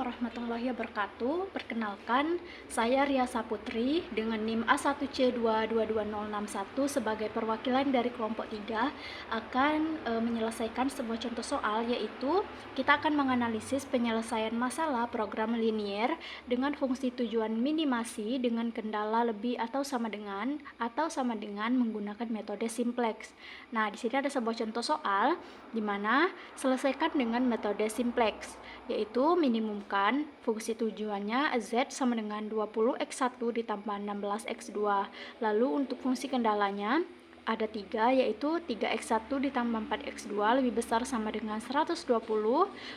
warahmatullahi wabarakatuh. Perkenalkan, saya Ria Saputri dengan NIM A1C222061 sebagai perwakilan dari kelompok 3 akan menyelesaikan sebuah contoh soal, yaitu kita akan menganalisis penyelesaian masalah program linier dengan fungsi tujuan minimasi dengan kendala lebih atau sama dengan menggunakan metode simplex. Nah, di sini ada sebuah contoh soal di mana selesaikan dengan metode simplex, yaitu minimumkan fungsi tujuannya z sama dengan 20x1 ditambah 16x2. Lalu untuk fungsi kendalanya ada 3, yaitu 3x1 ditambah 4x2 lebih besar sama dengan 120.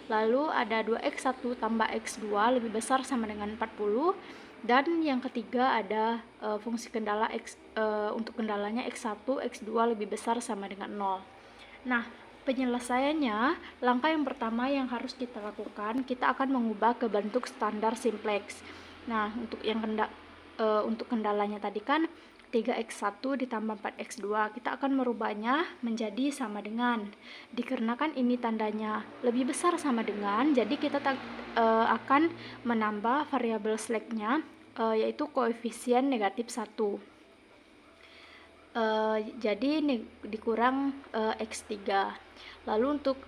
Lalu ada 2x1 tambah x2 lebih besar sama dengan 40. Dan yang ketiga ada fungsi kendala untuk kendalanya x1, x2 lebih besar sama dengan 0. Nah, penyelesaiannya, langkah yang pertama yang harus kita lakukan, kita akan mengubah ke bentuk standar simplex. Nah, untuk kendalanya tadi kan 3x1 ditambah 4x2, kita akan merubahnya menjadi sama dengan. Dikarenakan ini tandanya lebih besar sama dengan, jadi kita akan menambah variabel slack-nya, yaitu koefisien negatif 1. Jadi dikurang x3. Lalu untuk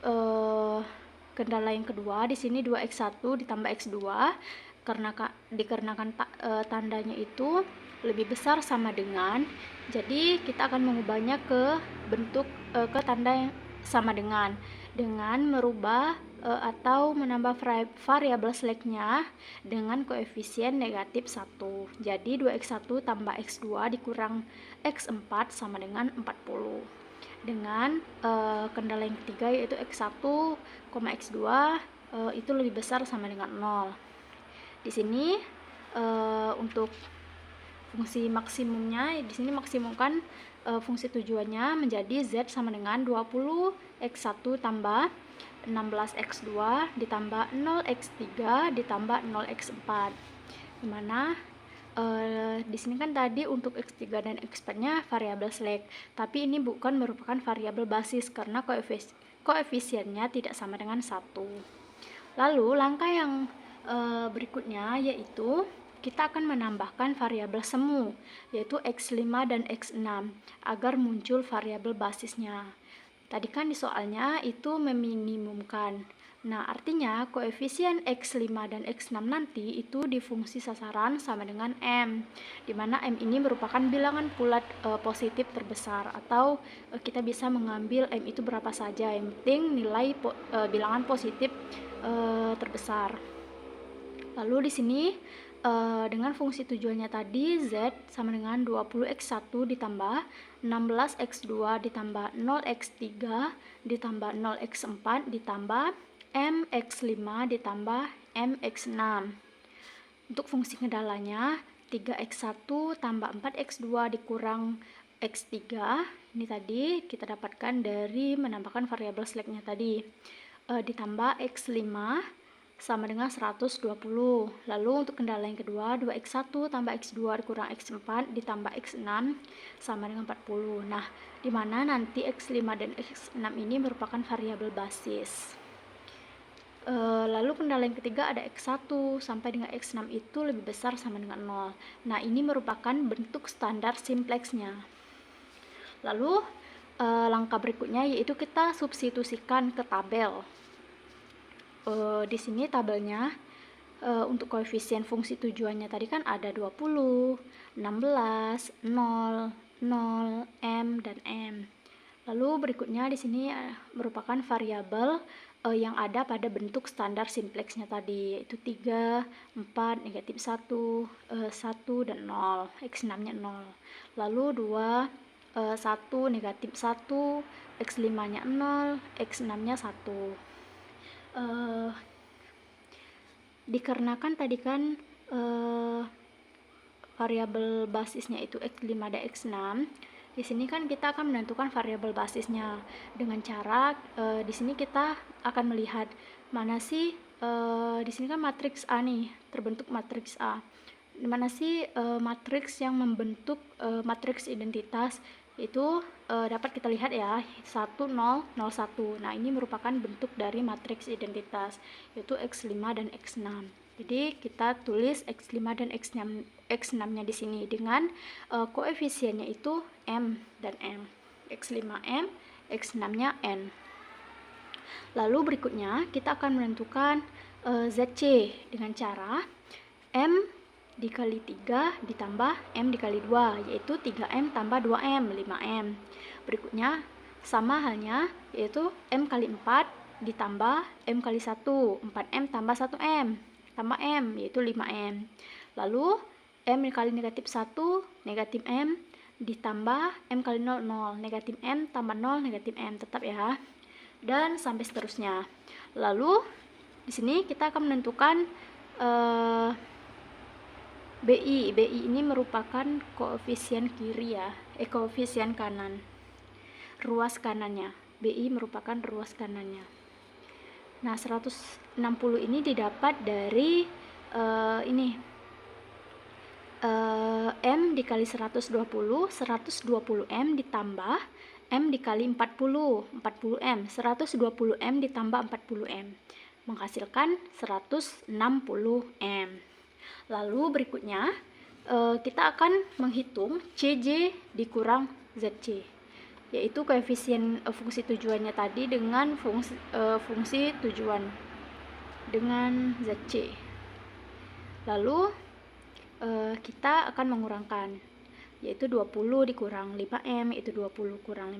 kendala yang kedua, di sini 2x1 ditambah x2, dikarenakan tandanya itu lebih besar sama dengan, jadi kita akan mengubahnya ke bentuk ke tanda yang sama dengan merubah atau menambah variabel slack-nya dengan koefisien negatif 1. Jadi 2x1 tambah x2 dikurang x4 sama dengan 40. Dengan kendala yang ketiga, yaitu x1, x2 itu lebih besar sama dengan 0. Di sini untuk fungsi maksimumnya, di sini maksimumkan fungsi tujuannya menjadi z sama dengan 20x1 tambah 16x2 ditambah 0x3 ditambah 0x4, dimana di sini kan tadi untuk x3 dan x4-nya variabel slack, tapi ini bukan merupakan variabel basis karena koefisiennya tidak sama dengan 1. Lalu langkah yang berikutnya yaitu kita akan menambahkan variabel semu, yaitu x5 dan x6 agar muncul variabel basisnya. Tadi kan di soalnya itu meminimumkan. Nah, artinya koefisien x5 dan x6 nanti itu di fungsi sasaran sama dengan m, di mana m ini merupakan bilangan bulat positif terbesar, atau kita bisa mengambil m itu berapa saja, yang penting nilai bilangan positif terbesar. Lalu di sini dengan fungsi tujuannya tadi z sama dengan 20x1 ditambah 16x2 ditambah 0x3 ditambah 0x4 ditambah mx5 ditambah mx6. Untuk fungsi kendalanya 3x1 tambah 4x2 dikurang x3, ini tadi kita dapatkan dari menambahkan variabel slack-nya tadi, ditambah x5 sama dengan 120. Lalu untuk kendala yang kedua, 2x1 tambah x2 dikurang x4 ditambah x6 sama dengan 40. Nah, di mana nanti x5 dan x6 ini merupakan variabel basis. Lalu kendala yang ketiga ada x1 sampai dengan x6 itu lebih besar sama dengan 0. Nah, ini merupakan bentuk standar simplexnya. Lalu langkah berikutnya yaitu kita substitusikan ke tabel. Di sini tabelnya untuk koefisien fungsi tujuannya tadi kan ada 20, 16, 0, 0, m dan m. Lalu berikutnya di sini merupakan variabel yang ada pada bentuk standar simplexnya tadi, yaitu 3, 4, negatif 1, 1 dan 0, x6-nya 0. Lalu 2, 1, negatif 1, x5-nya 0, x6-nya 1. Dikarenakan tadi kan variabel basisnya itu x5 dan x6, di sini kan kita akan menentukan variabel basisnya dengan cara di sini kita akan melihat mana sih di sini kan matriks A nih, terbentuk matriks A. Mana sih matriks yang membentuk matriks identitas Itu dapat kita lihat ya, 1 0 0 1. Nah, ini merupakan bentuk dari matriks identitas, yaitu X5 dan X6. Jadi kita tulis X5 dan X6-nya di sini dengan koefisiennya itu M dan M. X5 M, X6-nya N. Lalu berikutnya kita akan menentukan ZC dengan cara M dikali 3 ditambah M dikali 2, yaitu 3M tambah 2M, 5M. Berikutnya sama halnya, yaitu M kali 4 ditambah M kali 1, 4M tambah 1M, tambah M, yaitu 5M. Lalu M kali negatif 1, negatif M, ditambah M kali 0, 0, negatif M tambah 0, negatif M, tetap ya. Dan sampai seterusnya. Lalu di sini kita akan menentukan BI ini merupakan koefisien kiri ya, koefisien kanan, ruas kanannya. BI merupakan ruas kanannya. Nah, 160 ini didapat dari M dikali 120, 120M ditambah M dikali 40, 40M, 120M ditambah 40M, menghasilkan 160M. Lalu berikutnya kita akan menghitung CJ dikurang ZC, yaitu koefisien fungsi tujuannya tadi dengan fungsi tujuan dengan ZC. Lalu kita akan mengurangkan, yaitu 20 dikurang 5M, yaitu 20 kurang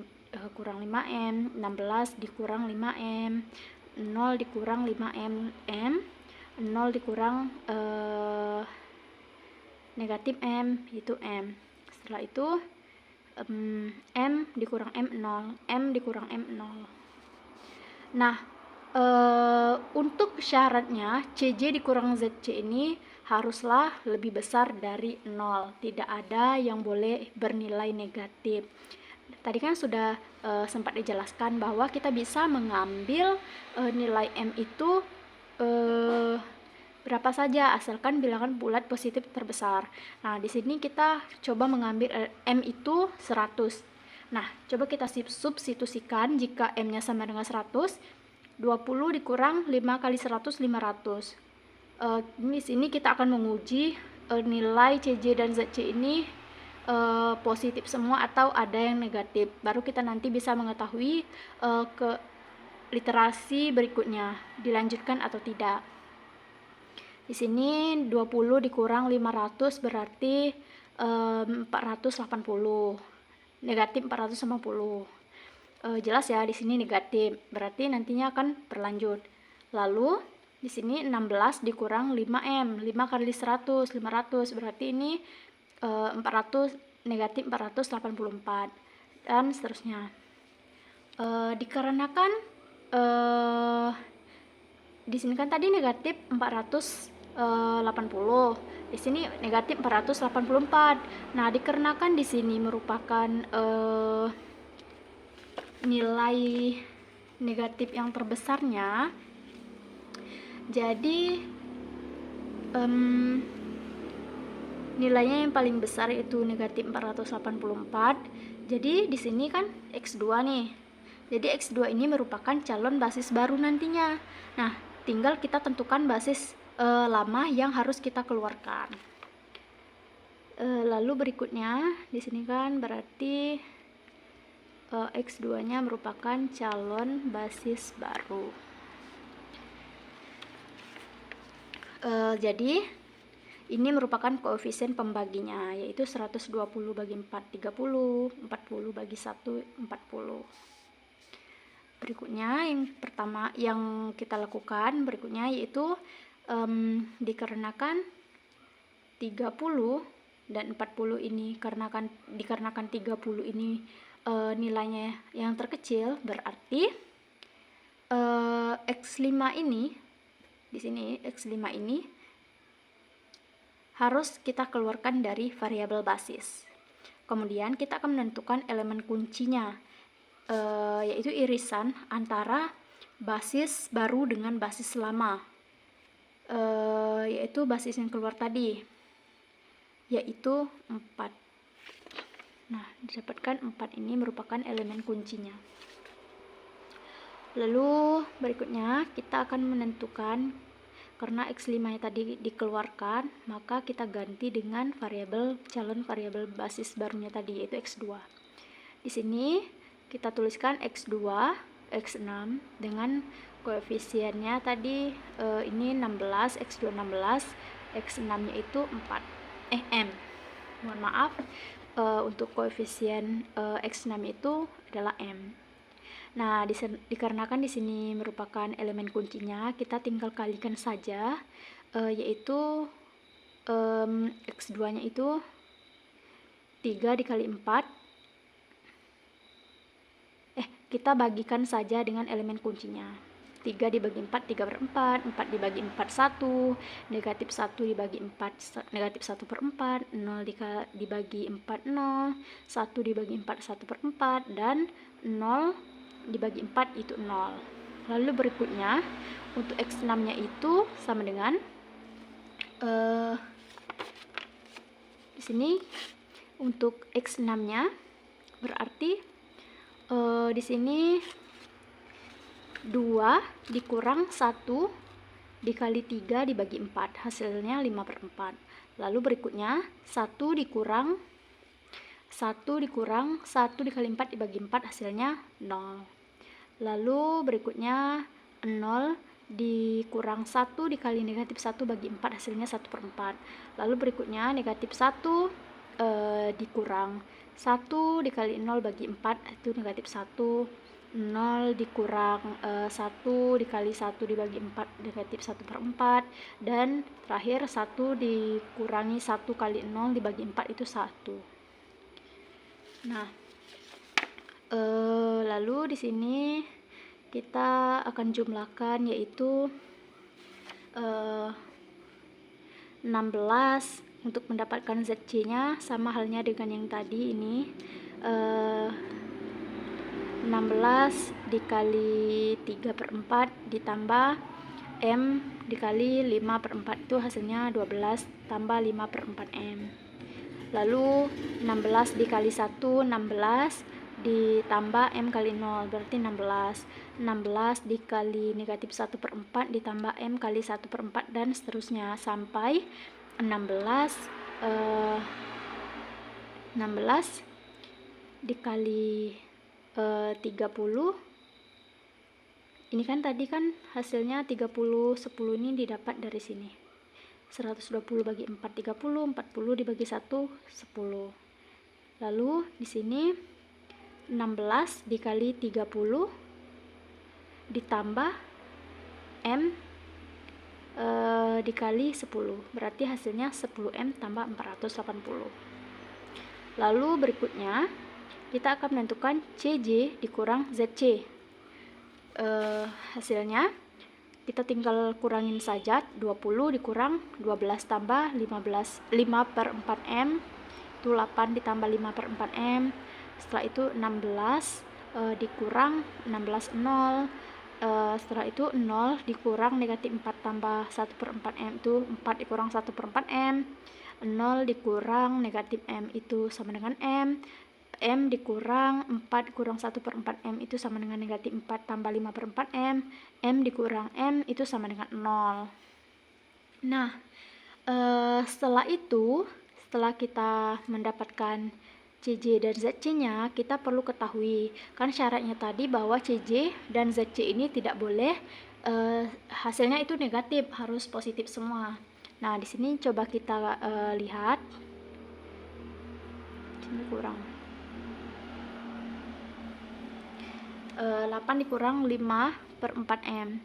5M, 16 dikurang 5M, 0 dikurang 5M, 0 dikurang negatif M, yaitu M. Setelah itu M dikurang M0, M dikurang M0. Nah, untuk syaratnya CJ dikurang ZC ini haruslah lebih besar dari 0. Tidak ada yang boleh bernilai negatif. Tadi kan sudah sempat dijelaskan bahwa kita bisa mengambil nilai M itu berapa saja asalkan bilangan bulat positif terbesar. Nah, di sini kita coba mengambil M itu 100. Nah, coba kita substitusikan jika M-nya sama dengan 100. 20 dikurang 5 kali 100, 500. Di sini kita akan menguji nilai CJ dan ZC ini positif semua atau ada yang negatif. Baru kita nanti bisa mengetahui ke literasi berikutnya dilanjutkan atau tidak. Di sini 20 dikurang 500 berarti 480. Negatif 480. Jelas ya, di sini negatif. Berarti nantinya akan berlanjut. Lalu di sini 16 dikurang 5M. 5 kali 100, 500. Berarti ini 400 negatif 484 dan seterusnya. Dikarenakan di sini kan tadi negatif 480, di sini negatif 484. Nah, dikarenakan di sini merupakan nilai negatif yang terbesarnya, jadi nilainya yang paling besar itu negatif 484. Jadi di sini kan X2 nih. Jadi X2 ini merupakan calon basis baru nantinya. Nah, tinggal kita tentukan basis lama yang harus kita keluarkan. Lalu berikutnya di sini kan berarti X2-nya merupakan calon basis baru. Jadi ini merupakan koefisien pembaginya, yaitu 120 bagi 4, 30, 40 bagi 1, 40. Berikutnya yang pertama yang kita lakukan berikutnya yaitu dikarenakan 30 dan 40 ini dikarenakan 30 ini nilainya yang terkecil, berarti X5 ini di sini X5 ini harus kita keluarkan dari variabel basis. Kemudian kita akan menentukan elemen kuncinya, yaitu irisan antara basis baru dengan basis lama, yaitu basis yang keluar tadi, yaitu 4. Nah, didapatkan 4 ini merupakan elemen kuncinya. Lalu berikutnya kita akan menentukan, karena X5 nya tadi dikeluarkan, maka kita ganti dengan calon variabel basis barunya tadi, yaitu X2. Di sini kita tuliskan X2, X6 dengan koefisiennya tadi ini 16, X2 16, X6 nya itu 4, M. Mohon maaf, untuk koefisien X6 itu adalah M. Nah, dikarenakan di sini merupakan elemen kuncinya, kita tinggal kalikan saja, yaitu X2 nya itu 3 dikali 4. Kita bagikan saja dengan elemen kuncinya. 3 dibagi 4, 3 per 4, 4 dibagi 4, 1, negatif 1 dibagi 4, negatif 1 per 4, 0 dibagi 4, 0, 1 dibagi 4, 1 per 4, dan 0 dibagi 4 itu 0. Lalu berikutnya untuk X6 nya itu sama dengan di sini untuk X6 nya berarti di sini 2 dikurang 1 dikali 3 dibagi 4, hasilnya 5 per 4. Lalu berikutnya 1 dikurang 1 dikali 4 dibagi 4, hasilnya 0. Lalu berikutnya 0 dikurang 1 dikali negatif 1 bagi 4, hasilnya 1 per 4. Lalu berikutnya negatif 1 dikurang 1 dikali 0 bagi 4, itu negatif 1. 0 dikurang 1 dikali 1 dibagi 4, negatif 1 per 4. Dan terakhir 1 dikurangi 1 kali 0 dibagi 4, itu 1. Nah, lalu di sini kita akan jumlahkan, yaitu 16 untuk mendapatkan ZC nya sama halnya dengan yang tadi ini, 16 dikali 3 per 4 ditambah M dikali 5 per 4, itu hasilnya 12 tambah 5 per 4 M. Lalu 16 dikali 1, 16 ditambah M kali 0, berarti 16. 16 dikali negatif 1 per 4 ditambah M kali 1 per 4, dan seterusnya sampai 16 dikali 30. Ini kan tadi kan hasilnya 30, 10 ini didapat dari sini. 120 bagi 4, 30, 40 dibagi 1, 10. Lalu di sini 16 dikali 30 ditambah M dikali 10, berarti hasilnya 10M tambah 480. Lalu berikutnya kita akan menentukan CJ dikurang ZC. Hasilnya kita tinggal kurangin saja, 20 dikurang 12 tambah 15, 5 per 4M, itu 8 ditambah 5 per 4M. Setelah itu 16 dikurang 16, 0. Setelah itu 0 dikurang negatif 4 tambah 1 per 4M, itu 4 dikurang 1 per 4M. 0 dikurang negatif M itu sama dengan M. M dikurang 4 kurang 1 per 4M itu sama dengan negatif 4 tambah 5 per 4M. M dikurang M itu sama dengan 0. Nah, setelah itu, setelah kita mendapatkan CJ dan ZC nya, kita perlu ketahui kan syaratnya tadi bahwa CJ dan ZC ini tidak boleh hasilnya itu negatif, harus positif semua. Nah, di sini coba kita lihat. Sini kurang 8 dikurang 5 per 4M.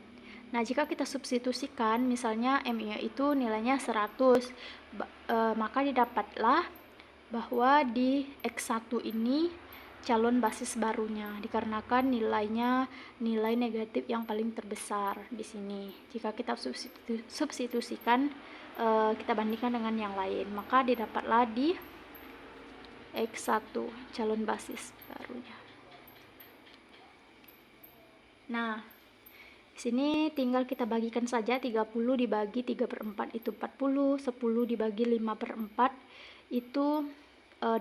Nah, jika kita substitusikan, misalnya M-nya itu nilainya 100, maka didapatlah bahwa di X1 ini calon basis barunya, dikarenakan nilainya nilai negatif yang paling terbesar di sini. Jika kita substitusikan, kita bandingkan dengan yang lain, maka didapatlah di X1 calon basis barunya. Nah, di sini tinggal kita bagikan saja, 30 dibagi 3 per 4 itu 40, 10 dibagi 5 per 4 itu 8.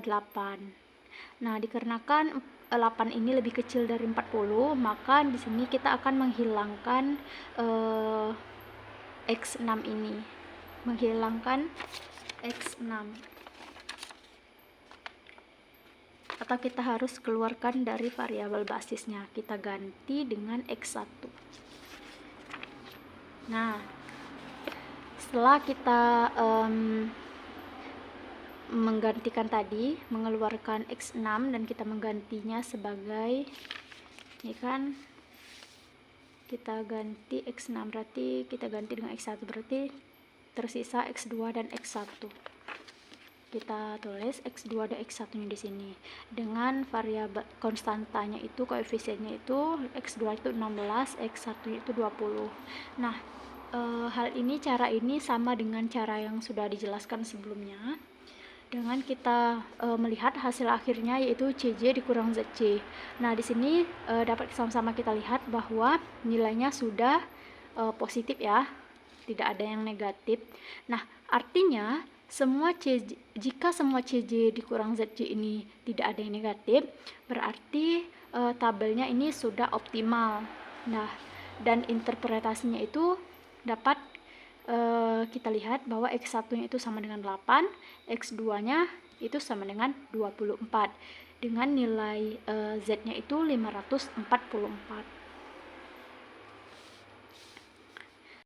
Nah, dikarenakan 8 ini lebih kecil dari 40, maka di sini kita akan menghilangkan X6 ini. Menghilangkan X6. Atau kita harus keluarkan dari variabel basisnya. Kita ganti dengan X1. Nah, setelah kita menggantikan tadi, mengeluarkan X6 dan kita menggantinya sebagai, ini kan kita ganti X6, berarti kita ganti dengan X1, berarti tersisa X2 dan X1. Kita tulis X2 dan X1 nya di sini dengan variabel konstantanya itu, koefisiennya itu X2 itu 16, X1 itu 20. Nah, hal ini, cara ini sama dengan cara yang sudah dijelaskan sebelumnya, dengan kita melihat hasil akhirnya yaitu CJ dikurang ZC. Nah, di sini dapat sama-sama kita lihat bahwa nilainya sudah positif ya, tidak ada yang negatif. Nah, artinya jika semua CJ dikurang ZC ini tidak ada yang negatif, berarti tabelnya ini sudah optimal. Nah, dan interpretasinya itu dapat kita lihat bahwa X1-nya itu sama dengan 8, X2-nya itu sama dengan 24, dengan nilai Z-nya itu 544.